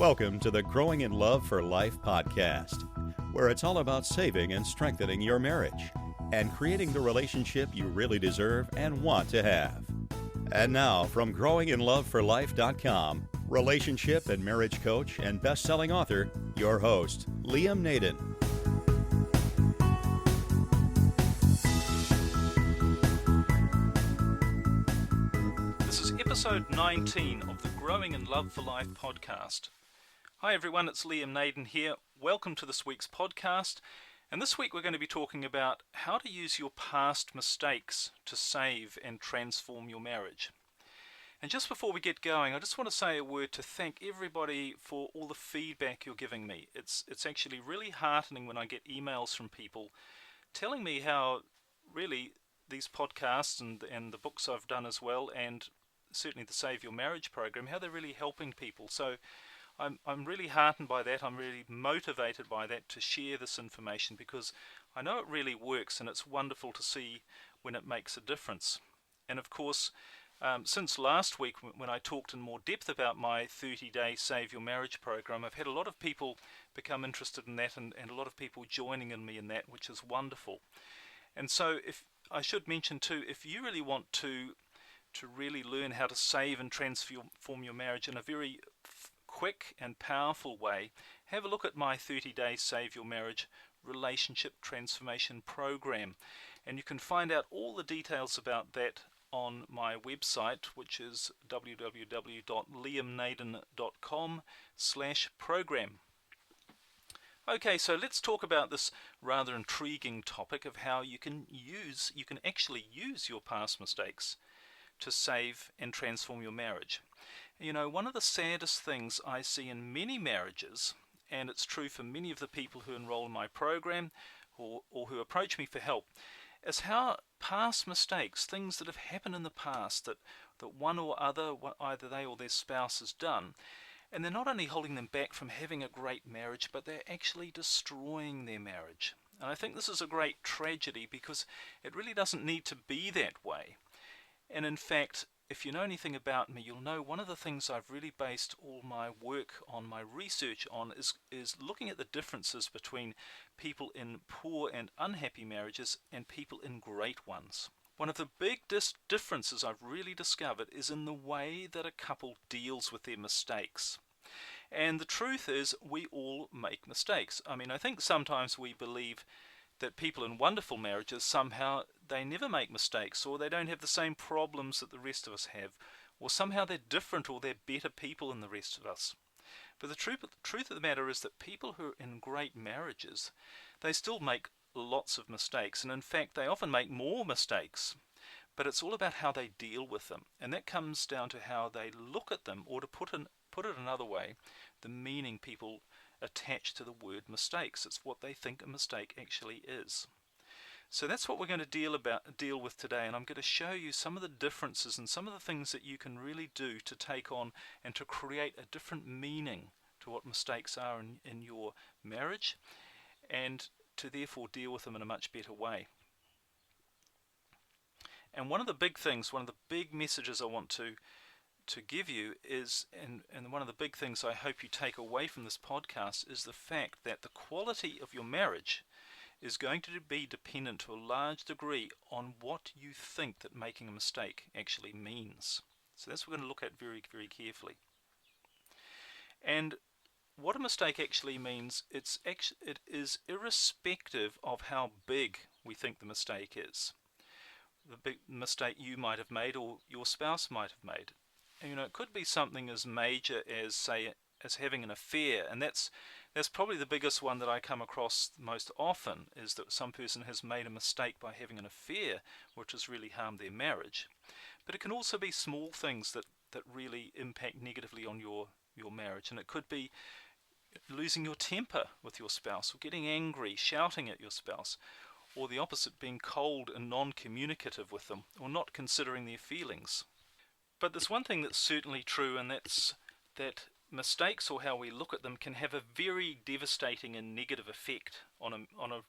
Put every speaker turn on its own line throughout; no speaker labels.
Welcome to the Growing in Love for Life podcast, where it's all about saving and strengthening your marriage and creating the relationship you really deserve and want to have. And now, from growinginloveforlife.com, relationship and marriage coach and best-selling author, your host, Liam Naden.
This is episode 19 of the Growing in Love for Life podcast. Hi everyone, it's Liam Naden here. Welcome to this week's podcast. And this week we're going to be talking about how to use your past mistakes to save and transform your marriage. And just before we get going, I just want to say a word to thank everybody for all the feedback you're giving me. It's actually really heartening when I get emails from people telling me how really these podcasts and the books I've done as well, and certainly the Save Your Marriage program, how they're really helping people. So I'm really heartened by that. I'm really motivated by that to share this information because I know it really works, and it's wonderful to see when it makes a difference. And of course, since last week when I talked in more depth about my 30-day Save Your Marriage program, I've had a lot of people become interested in that and a lot of people joining in me in that, which is wonderful. And so if I should mention too, if you really want to really learn how to save and transform your marriage in a very quick and powerful way, have a look at my 30-day Save Your Marriage Relationship Transformation Program. And you can find out all the details about that on my website, which is www.liamnaden.com/program. Okay, so let's talk about this rather intriguing topic of how you can actually use your past mistakes to save and transform your marriage. You know, one of the saddest things I see in many marriages, and it's true for many of the people who enroll in my program or who approach me for help, is how past mistakes, things that have happened in the past that one or other, either they or their spouse has done, and they're not only holding them back from having a great marriage, but they're actually destroying their marriage. And I think this is a great tragedy because it really doesn't need to be that way. And in fact, if you know anything about me, you'll know one of the things I've really based all my work on, my research on, is looking at the differences between people in poor and unhappy marriages and people in great ones. One of the big differences I've really discovered is in the way that a couple deals with their mistakes. And the truth is, we all make mistakes. I mean, I think sometimes we believe that people in wonderful marriages, somehow they never make mistakes, or they don't have the same problems that the rest of us have, or somehow they're different, or they're better people than the rest of us. But the truth of the matter is that people who are in great marriages, they still make lots of mistakes, and in fact they often make more mistakes, but it's all about how they deal with them, and that comes down to how they look at them, or to put it another way, the meaning people attach to the word mistakes. It's what they think a mistake actually is. So that's what we're going to deal with today, and I'm going to show you some of the differences and some of the things that you can really do to take on and to create a different meaning to what mistakes are in your marriage, and to therefore deal with them in a much better way. And one of the big messages I want to give you is, and one of the big things I hope you take away from this podcast, is the fact that the quality of your marriage is going to be dependent to a large degree on what you think that making a mistake actually means. So that's what we're going to look at very, very carefully. And what a mistake actually means, it is irrespective of how big we think the mistake is. The big mistake you might have made or your spouse might have made. You know, it could be something as major as, say, as having an affair, and that's probably the biggest one that I come across most often, is that some person has made a mistake by having an affair, which has really harmed their marriage. But it can also be small things that really impact negatively on your marriage, and it could be losing your temper with your spouse, or getting angry, shouting at your spouse, or the opposite, being cold and non-communicative with them, or not considering their feelings. But there's one thing that's certainly true, and that's that mistakes, or how we look at them, can have a very devastating and negative effect on a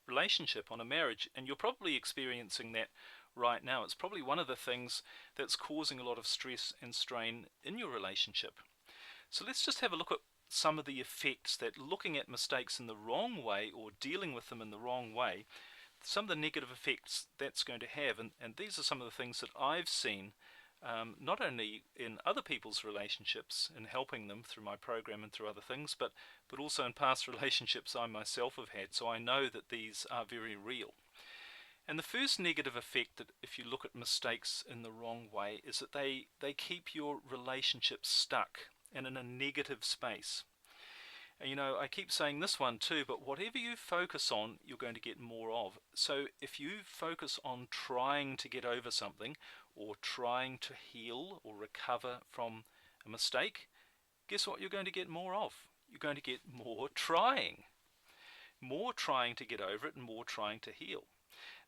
relationship, on a marriage, and you're probably experiencing that right now. It's probably one of the things that's causing a lot of stress and strain in your relationship. So let's just have a look at some of the effects that looking at mistakes in the wrong way or dealing with them in the wrong way, some of the negative effects that's going to have. And these are some of the things that I've seen, not only in other people's relationships and helping them through my program and through other things, but also in past relationships I myself have had. So I know that these are very real. And the first negative effect, that if you look at mistakes in the wrong way, is that they keep your relationship stuck and in a negative space. And you know, I keep saying this one too, but whatever you focus on, you're going to get more of. So if you focus on trying to get over something, or trying to heal or recover from a mistake, guess what you're going to get more of? You're going to get more trying. More trying to get over it and more trying to heal.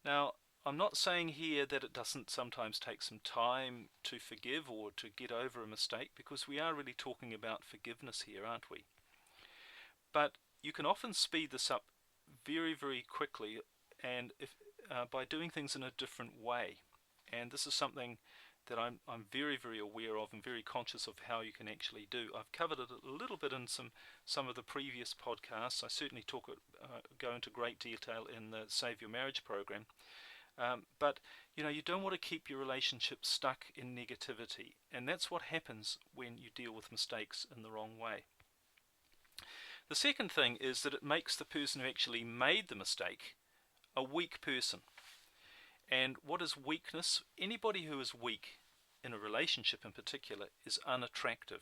Now, I'm not saying here that it doesn't sometimes take some time to forgive or to get over a mistake, because we are really talking about forgiveness here, aren't we? But you can often speed this up very, very quickly, and by doing things in a different way. And this is something that I'm very, very aware of and very conscious of how you can actually do. I've covered it a little bit in some of the previous podcasts. I certainly go into great detail in the Save Your Marriage program. But you know, you don't want to keep your relationship stuck in negativity, and that's what happens when you deal with mistakes in the wrong way. The second thing is that it makes the person who actually made the mistake a weak person. And what is weakness? Anybody who is weak in a relationship in particular is unattractive.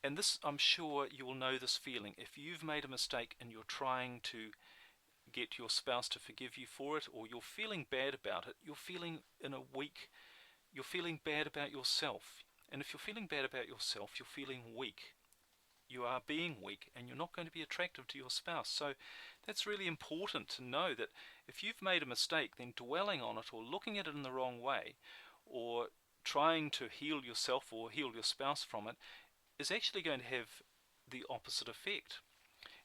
And this, I'm sure you will know this feeling. If you've made a mistake and you're trying to get your spouse to forgive you for it, or you're feeling bad about it, you're feeling bad about yourself. And if you're feeling bad about yourself, you're feeling weak. You are being weak, and you're not going to be attractive to your spouse. So that's really important to know, that if you've made a mistake, then dwelling on it or looking at it in the wrong way, or trying to heal yourself or heal your spouse from it, is actually going to have the opposite effect.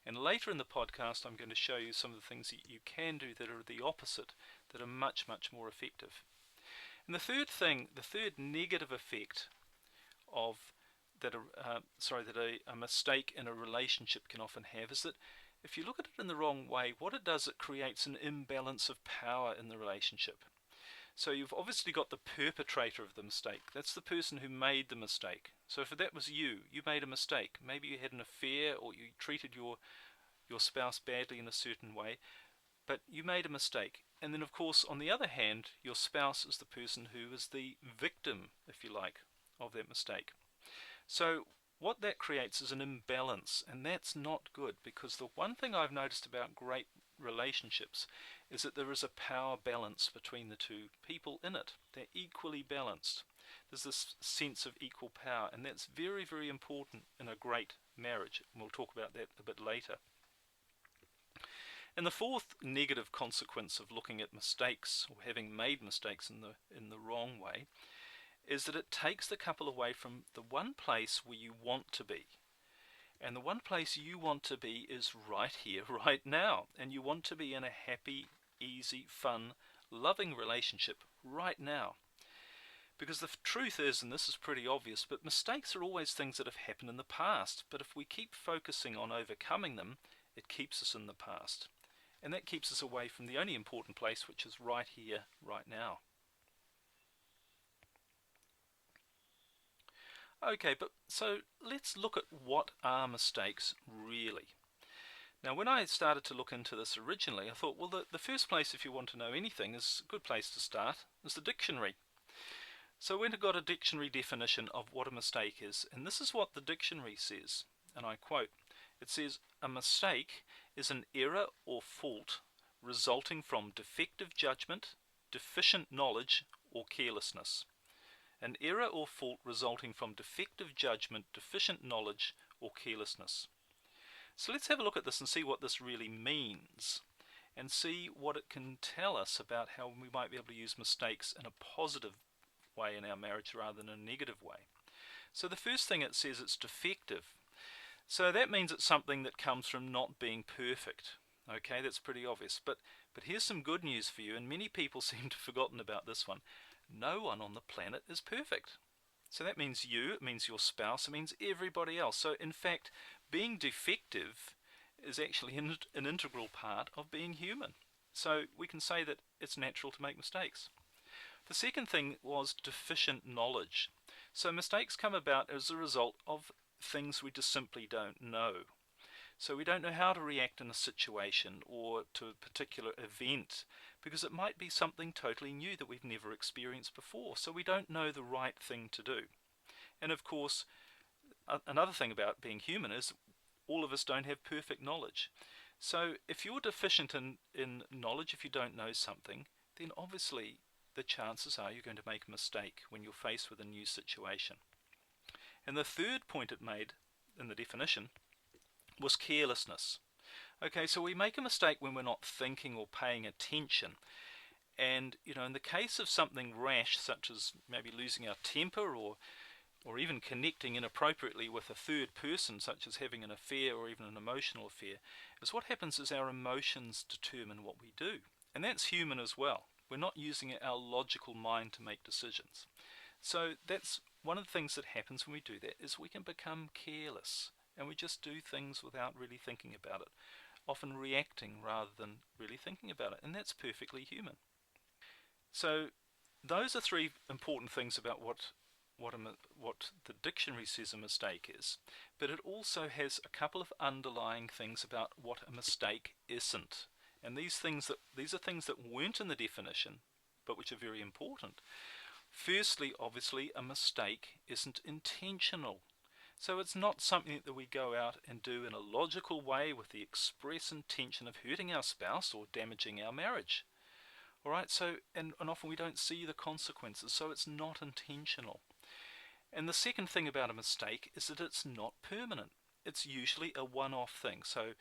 And later in the podcast, I'm going to show you some of the things that you can do that are the opposite, that are much, much more effective. And the third negative effect of that a mistake in a relationship can often have is that if you look at it in the wrong way, what it does, it creates an imbalance of power in the relationship. So you've obviously got the perpetrator of the mistake. That's the person who made the mistake. So if that was you made a mistake. Maybe you had an affair, or you treated your spouse badly in a certain way, but you made a mistake. And then, of course, on the other hand, your spouse is the person who is the victim, if you like, of that mistake. So what that creates is an imbalance, and that's not good, because the one thing I've noticed about great relationships is that there is a power balance between the two people in it. They're equally balanced. There's this sense of equal power, and that's very, very important in a great marriage, and we'll talk about that a bit later. And the fourth negative consequence of looking at mistakes, or having made mistakes in the wrong way, is that it takes the couple away from the one place where you want to be. And the one place you want to be is right here, right now. And you want to be in a happy, easy, fun, loving relationship right now. Because the truth is, and this is pretty obvious, but mistakes are always things that have happened in the past. But if we keep focusing on overcoming them, it keeps us in the past. And that keeps us away from the only important place, which is right here, right now. Okay, but so let's look at what are mistakes really. Now, when I started to look into this originally, I thought, well, the first place, if you want to know anything, is a good place to start, is the dictionary. So I went and got a dictionary definition of what a mistake is, and this is what the dictionary says, and I quote, it says, a mistake is an error or fault resulting from defective judgment, deficient knowledge, or carelessness. An error or fault resulting from defective judgment, deficient knowledge, or carelessness. So let's have a look at this and see what this really means, and see what it can tell us about how we might be able to use mistakes in a positive way in our marriage rather than a negative way. So the first thing it says, it's defective. So that means it's something that comes from not being perfect. Okay, that's pretty obvious. But here's some good news for you, and many people seem to have forgotten about this one. No one on the planet is perfect. So that means you, it means your spouse, it means everybody else. So in fact, being defective is actually an integral part of being human. So we can say that it's natural to make mistakes. The second thing was deficient knowledge. So mistakes come about as a result of things we just simply don't know. So we don't know how to react in a situation or to a particular event because it might be something totally new that we've never experienced before. So we don't know the right thing to do. And of course, another thing about being human is all of us don't have perfect knowledge. So if you're deficient in knowledge, if you don't know something, then obviously the chances are you're going to make a mistake when you're faced with a new situation. And the third point it made in the definition was carelessness. Okay, so we make a mistake when we're not thinking or paying attention. And, in the case of something rash, such as maybe losing our temper or even connecting inappropriately with a third person, such as having an affair or even an emotional affair, is what happens is our emotions determine what we do. And that's human as well. We're not using our logical mind to make decisions. So that's one of the things that happens when we do that, is we can become careless. And we just do things without really thinking about it, often reacting rather than really thinking about it, and that's perfectly human. So those are three important things about what the dictionary says a mistake is, but it also has a couple of underlying things about what a mistake isn't. And these are things that weren't in the definition, but which are very important. Firstly, obviously, a mistake isn't intentional. So it's not something that we go out and do in a logical way with the express intention of hurting our spouse or damaging our marriage. Alright, so and often we don't see the consequences, so it's not intentional. And the second thing about a mistake is that it's not permanent. It's usually a one-off thing. So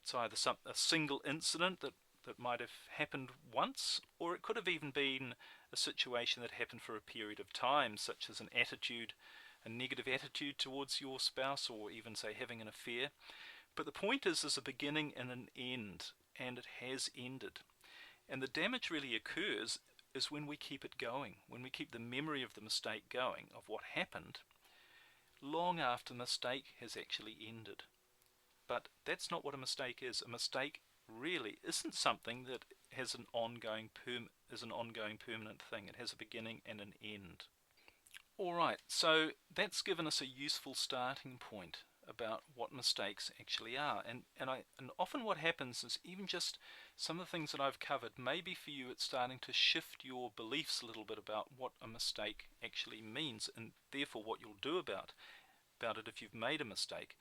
it's either a single incident that might have happened once, or it could have even been a situation that happened for a period of time, such as a negative attitude towards your spouse, or even, say, having an affair. But the point is, there's a beginning and an end, and it has ended. And the damage really occurs is when we keep it going, when we keep the memory of the mistake going, of what happened, long after the mistake has actually ended. But that's not what a mistake is. A mistake really isn't something that has an ongoing permanent thing. It has a beginning and an end. Alright, so that's given us a useful starting point about what mistakes actually are. And often what happens is even just some of the things that I've covered, maybe for you it's starting to shift your beliefs a little bit about what a mistake actually means, and therefore what you'll do about it if you've made a mistake.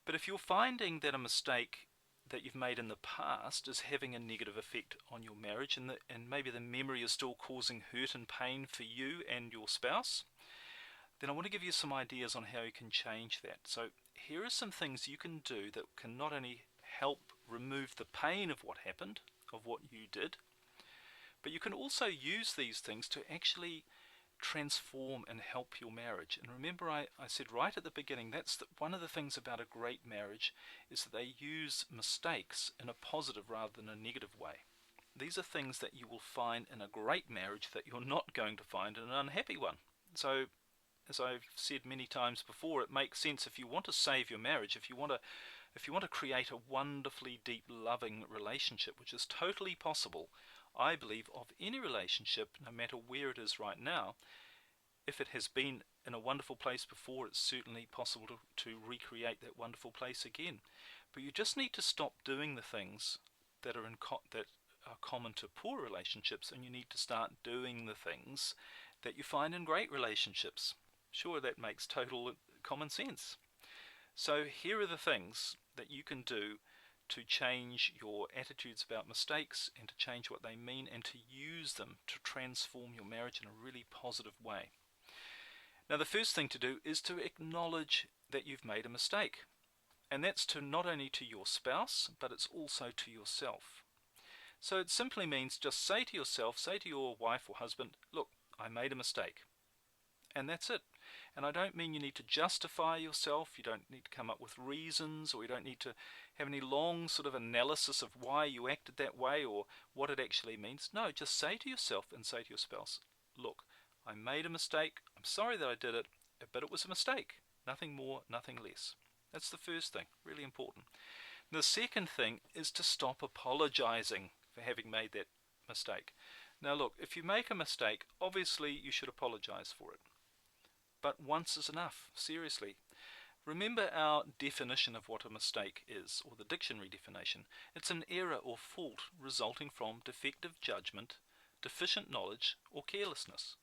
But if you're finding that a mistake that you've made in the past is having a negative effect on your marriage, and maybe the memory is still causing hurt and pain for you and your spouse, then I want to give you some ideas on how you can change that. So here are some things you can do that can not only help remove the pain of what happened, of what you did, but you can also use these things to actually transform and help your marriage. And remember, I said right at the beginning, one of the things about a great marriage is that they use mistakes in a positive rather than a negative way. These are things that you will find in a great marriage that you're not going to find in an unhappy one. So, as I've said many times before, it makes sense if you want to save your marriage, if you want to create a wonderfully deep, loving relationship, which is totally possible, I believe, of any relationship, no matter where it is right now. If it has been in a wonderful place before, it's certainly possible to recreate that wonderful place again. But you just need to stop doing the things that are common to poor relationships, and you need to start doing the things that you find in great relationships. Sure, that makes total common sense. So here are the things that you can do to change your attitudes about mistakes and to change what they mean and to use them to transform your marriage in a really positive way. Now, the first thing to do is to acknowledge that you've made a mistake. And that's not only to your spouse, but it's also to yourself. So it simply means just say to yourself, say to your wife or husband, look, I made a mistake. And that's it. And I don't mean you need to justify yourself, you don't need to come up with reasons, or you don't need to have any long sort of analysis of why you acted that way or what it actually means. No, just say to yourself and say to your spouse, look, I made a mistake. I'm sorry that I did it, but it was a mistake. Nothing more, nothing less. That's the first thing, really important. The second thing is to stop apologizing for having made that mistake. Now look, if you make a mistake, obviously you should apologize for it. But once is enough, seriously. Remember our definition of what a mistake is, or the dictionary definition. It's an error or fault resulting from defective judgment, deficient knowledge, or carelessness.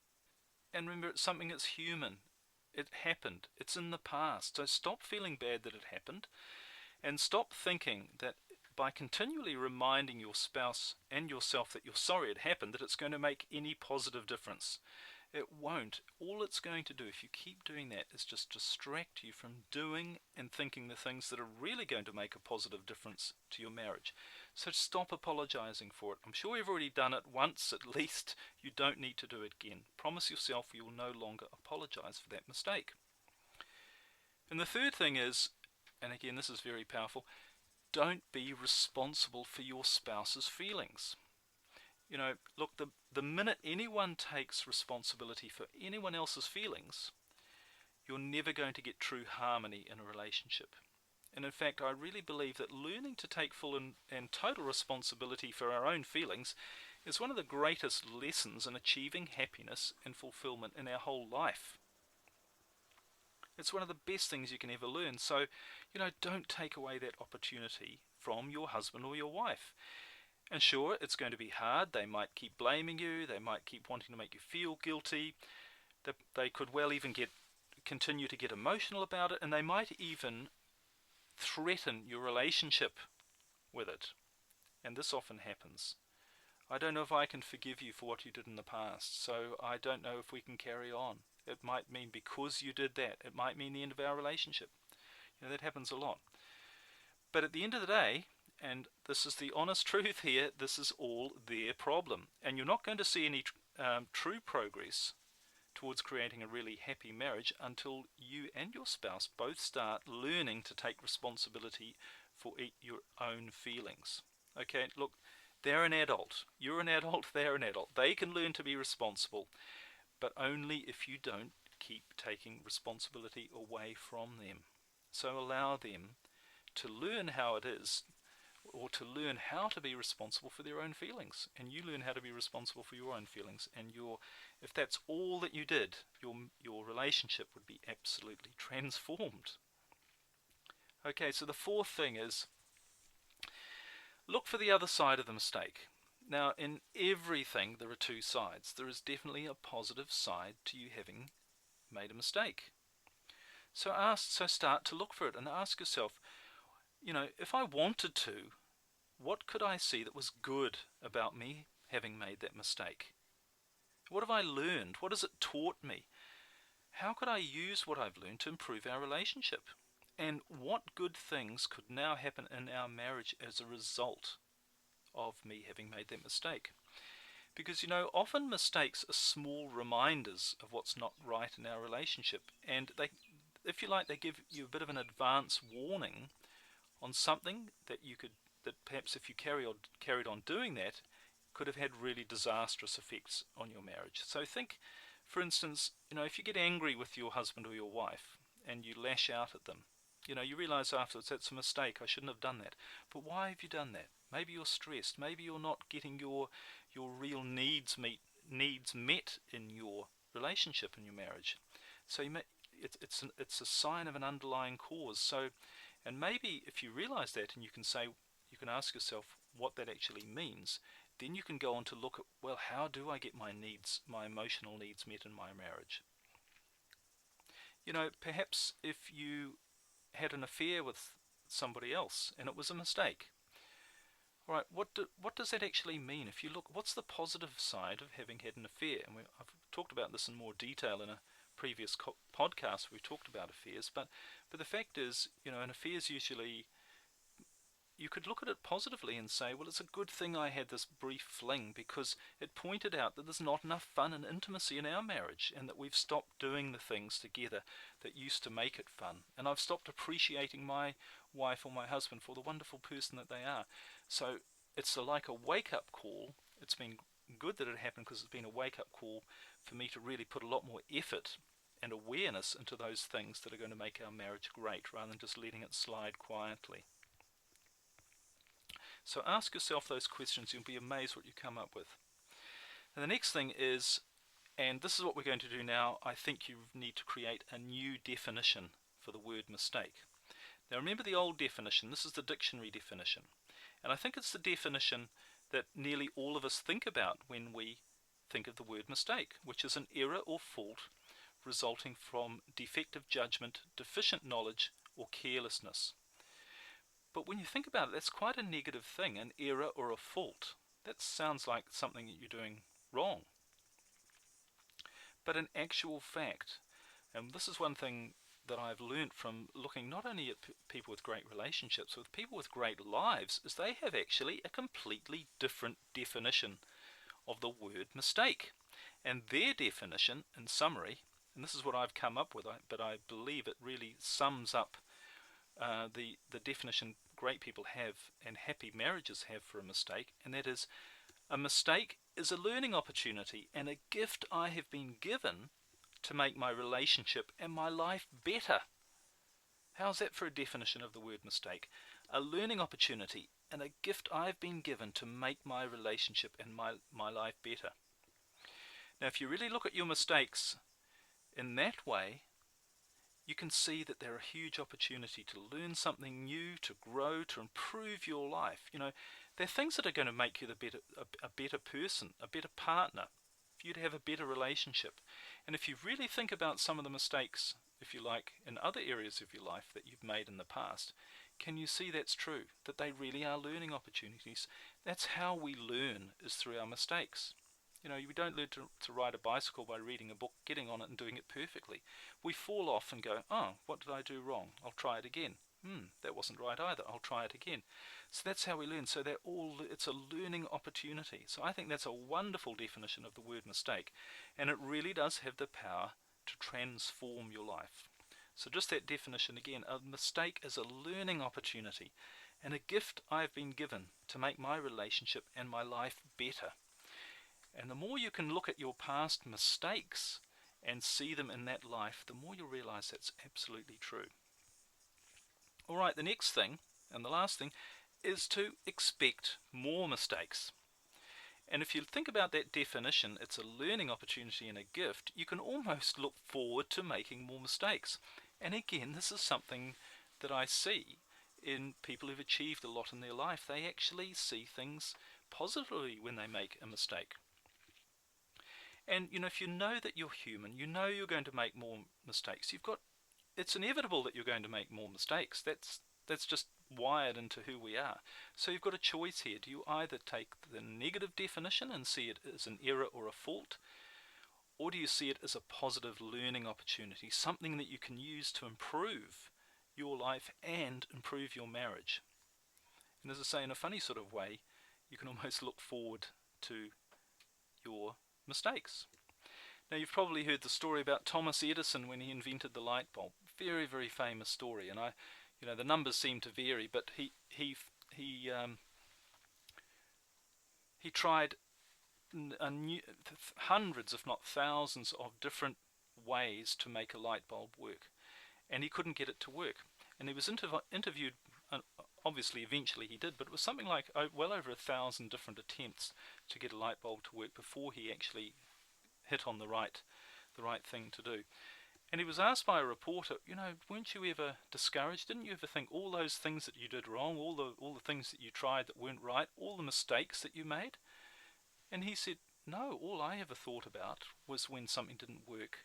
And remember, it's something that's human. It happened. It's in the past. So stop feeling bad that it happened, and stop thinking that by continually reminding your spouse and yourself that you're sorry it happened, that it's going to make any positive difference. It won't. All it's going to do, if you keep doing that, is just distract you from doing and thinking the things that are really going to make a positive difference to your marriage. So stop apologizing for it. I'm sure you've already done it once at least. You don't need to do it again. Promise yourself you will no longer apologize for that mistake. And the third thing is, and again this is very powerful, don't be responsible for your spouse's feelings. You know, look, the minute anyone takes responsibility for anyone else's feelings, you're never going to get true harmony in a relationship. And in fact, I really believe that learning to take full and total responsibility for our own feelings is one of the greatest lessons in achieving happiness and fulfillment in our whole life. It's one of the best things you can ever learn. So, you know, don't take away that opportunity from your husband or your wife. And sure, it's going to be hard. They might keep blaming you. They might keep wanting to make you feel guilty. They could well even continue to get emotional about it, and they might even threaten your relationship with it. And this often happens. I don't know if I can forgive you for what you did in the past, so I don't know if we can carry on. It might mean because you did that, it might mean the end of our relationship. You know, that happens a lot. But at the end of the day, and this is the honest truth here, this is all their problem. And you're not going to see any true progress towards creating a really happy marriage until you and your spouse both start learning to take responsibility for your own feelings. Okay, look, they're an adult. You're an adult, they're an adult. They can learn to be responsible, but only if you don't keep taking responsibility away from them. So allow them to learn how it is, or to learn how to be responsible for their own feelings, and you learn how to be responsible for your own feelings. And if that's all that you did, your relationship would be absolutely transformed. Okay, so the fourth thing is, look for the other side of the mistake. Now, in everything there are two sides. There is definitely a positive side to you having made a mistake. So start to look for it and ask yourself, you know, if I wanted to, what could I see that was good about me having made that mistake? What have I learned? What has it taught me? How could I use what I've learned to improve our relationship? And what good things could now happen in our marriage as a result of me having made that mistake? Because, you know, often mistakes are small reminders of what's not right in our relationship, and they, if you like, they give you a bit of an advance warning on something that perhaps if you carried on doing that, could have had really disastrous effects on your marriage. So think, for instance, you know, if you get angry with your husband or your wife and you lash out at them, you know, you realize afterwards that's a mistake, I shouldn't have done that. But why have you done that? Maybe you're stressed. Maybe you're not getting your real needs met in your relationship, in your marriage. So it's a sign of an underlying cause. So, and maybe if you realize that, and you can ask yourself what that actually means, then you can go on to look at, well, how do I get my emotional needs met in my marriage? You know, perhaps if you had an affair with somebody else and it was a mistake. All right, what does that actually mean? If you look, what's the positive side of having had an affair? And I've talked about this in more detail in a previous podcast. We talked about affairs, but the fact is, you know, an affair is usually, you could look at it positively and say, well, it's a good thing I had this brief fling because it pointed out that there's not enough fun and intimacy in our marriage, and that we've stopped doing the things together that used to make it fun. And I've stopped appreciating my wife or my husband for the wonderful person that they are. So it's like a wake-up call. It's been good that it happened, because it's been a wake-up call for me to really put a lot more effort and awareness into those things that are going to make our marriage great, rather than just letting it slide quietly. So ask yourself those questions. You'll be amazed what you come up with. And the next thing is, and this is what we're going to do now, I think you need to create a new definition for the word mistake. Now remember the old definition. This is the dictionary definition. And I think it's the definition that nearly all of us think about when we think of the word mistake, which is an error or fault resulting from defective judgment, deficient knowledge, or carelessness. But when you think about it, that's quite a negative thing, an error or a fault. That sounds like something that you're doing wrong. But in actual fact, and this is one thing that I've learnt from looking not only at people with great relationships, but with people with great lives, is they have actually a completely different definition of the word mistake. And their definition, in summary, and this is what I've come up with, but I believe it really sums up the definition great people have and happy marriages have for a mistake, and that is, a mistake is a learning opportunity and a gift I have been given to make my relationship and my life better. How's that for a definition of the word mistake? A learning opportunity and a gift I've been given to make my relationship and my life better. Now, if you really look at your mistakes in that way, you can see that they're a huge opportunity to learn something new, to grow, to improve your life. You know, they're things that are going to make you a better person, a better partner, for you to have a better relationship. And if you really think about some of the mistakes, if you like, in other areas of your life that you've made in the past, can you see that's true, that they really are learning opportunities? That's how we learn, is through our mistakes. You know, we don't learn to ride a bicycle by reading a book, getting on it and doing it perfectly. We fall off and go, oh, what did I do wrong? I'll try it again. That wasn't right either. I'll try it again. So that's how we learn. So it's a learning opportunity. So I think that's a wonderful definition of the word mistake. And it really does have the power to transform your life. So just that definition again, a mistake is a learning opportunity and a gift I've been given to make my relationship and my life better. And the more you can look at your past mistakes and see them in that life, the more you'll realize that's absolutely true. All right, the next thing, and the last thing, is to expect more mistakes. And if you think about that definition, it's a learning opportunity and a gift. You can almost look forward to making more mistakes. And again, this is something that I see in people who've achieved a lot in their life. They actually see things positively when they make a mistake. And you know, if you know that you're human, you know you're going to make more mistakes. It's inevitable that you're going to make more mistakes. That's just wired into who we are. So you've got a choice here. Do you either take the negative definition and see it as an error or a fault, or do you see it as a positive learning opportunity, something that you can use to improve your life and improve your marriage? And as I say, in a funny sort of way, you can almost look forward to your mistakes. Now, you've probably heard the story about Thomas Edison when he invented the light bulb. Very, very famous story, and the numbers seem to vary, but he tried hundreds, if not thousands, of different ways to make a light bulb work, and he couldn't get it to work. And he was interviewed. Obviously, eventually he did, but it was something like well over 1,000 different attempts to get a light bulb to work before he actually hit on the right thing to do. And he was asked by a reporter, weren't you ever discouraged? Didn't you ever think all those things that you did wrong, all the things that you tried that weren't right, all the mistakes that you made? And he said, no, all I ever thought about was when something didn't work,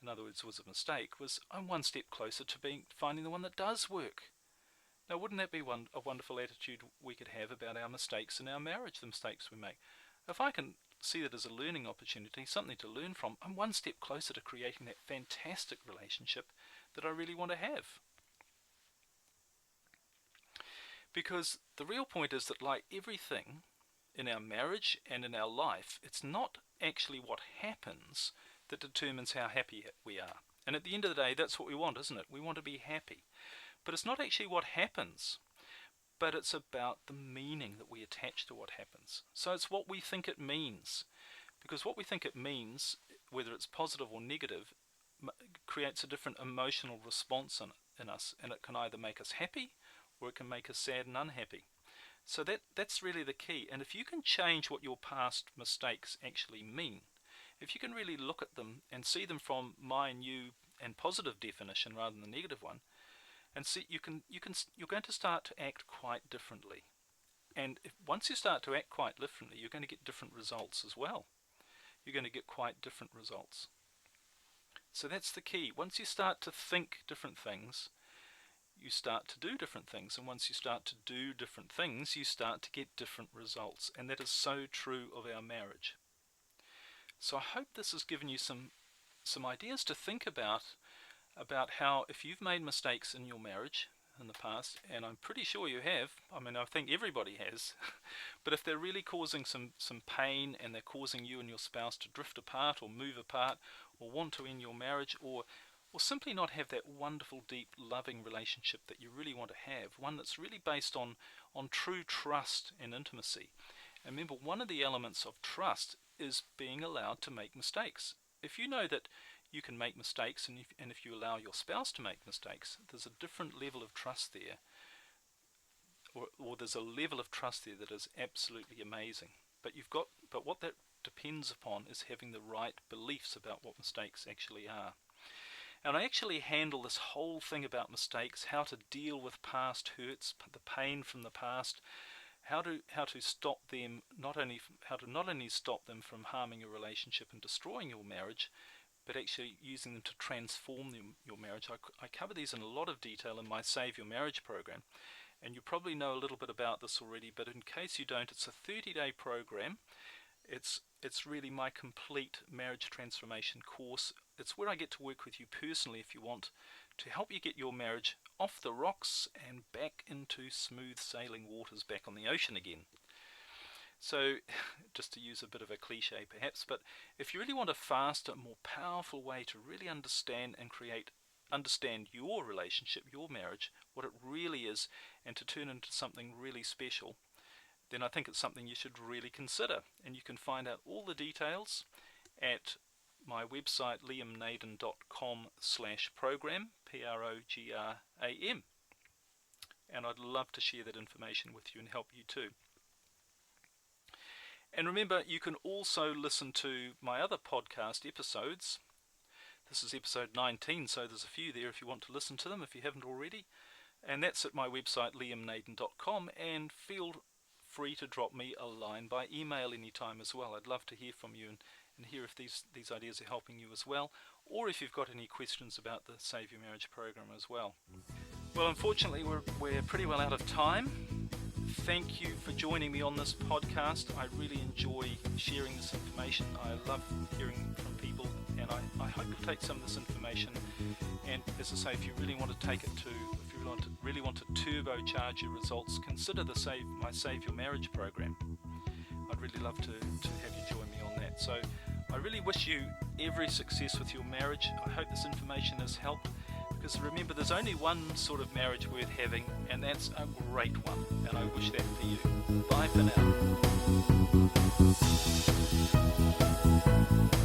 in other words, was a mistake, was I'm one step closer to finding the one that does work. Now, wouldn't that be a wonderful attitude we could have about our mistakes in our marriage, the mistakes we make? If I can see that as a learning opportunity, something to learn from, I'm one step closer to creating that fantastic relationship that I really want to have. Because the real point is that, like everything in our marriage and in our life, it's not actually what happens that determines how happy we are. And at the end of the day, that's what we want, isn't it? We want to be happy. But it's not actually what happens, but it's about the meaning that we attach to what happens. So it's what we think it means, because what we think it means, whether it's positive or negative, creates a different emotional response in us, and it can either make us happy or it can make us sad and unhappy. So that's really the key. And if you can change what your past mistakes actually mean, if you can really look at them and see them from my new and positive definition rather than the negative one, and see you're going to start to act quite differently. And once you start to act quite differently, you're going to get different results as well. You're going to get quite different results. So that's the key. Once you start to think different things, you start to do different things. And once you start to do different things, you start to get different results. And that is so true of our marriage. So I hope this has given you some ideas to think about how, if you've made mistakes in your marriage in the past, and I'm pretty sure you have, I mean, I think everybody has, but if they're really causing some pain, and they're causing you and your spouse to drift apart or move apart or want to end your marriage, or simply not have that wonderful, deep, loving relationship that you really want to have, one that's really based on true trust and intimacy. And remember, one of the elements of trust is being allowed to make mistakes. If you know that you can make mistakes, and if you allow your spouse to make mistakes, there's a different level of trust there, or there's a level of trust there that is absolutely amazing. But what that depends upon is having the right beliefs about what mistakes actually are. And I actually handle this whole thing about mistakes, how to deal with past hurts, the pain from the past, how to stop them, how to not only stop them from harming your relationship and destroying your marriage, but actually using them to transform your marriage. I cover these in a lot of detail in my Save Your Marriage program, and you probably know a little bit about this already, but in case you don't, it's a 30-day program. It's really my complete marriage transformation course. It's where I get to work with you personally, if you want, to help you get your marriage off the rocks and back into smooth sailing waters, back on the ocean again. So, just to use a bit of a cliche perhaps, but if you really want a faster, more powerful way to really understand your relationship, your marriage, what it really is, and to turn into something really special, then I think it's something you should really consider. And you can find out all the details at my website, liamnaden.com/program, PROGRAM. And I'd love to share that information with you and help you too. And remember, you can also listen to my other podcast episodes. This is episode 19, so there's a few there if you want to listen to them, if you haven't already. And that's at my website, liamnaden.com, and feel free to drop me a line by email anytime as well. I'd love to hear from you and hear if these ideas are helping you as well, or if you've got any questions about the Save Your Marriage program as well. Well, unfortunately, we're pretty well out of time. Thank you for joining me on this podcast. I really enjoy sharing this information. I love hearing from people, and I hope you'll take some of this information. And as I say, if you really want to take it to, if you really want to turbocharge your results, consider my Save Your Marriage program. I'd really love to have you join me on that. So I really wish you every success with your marriage. I hope this information has helped. Because remember, there's only one sort of marriage worth having, and that's a great one. And I wish that for you. Bye for now.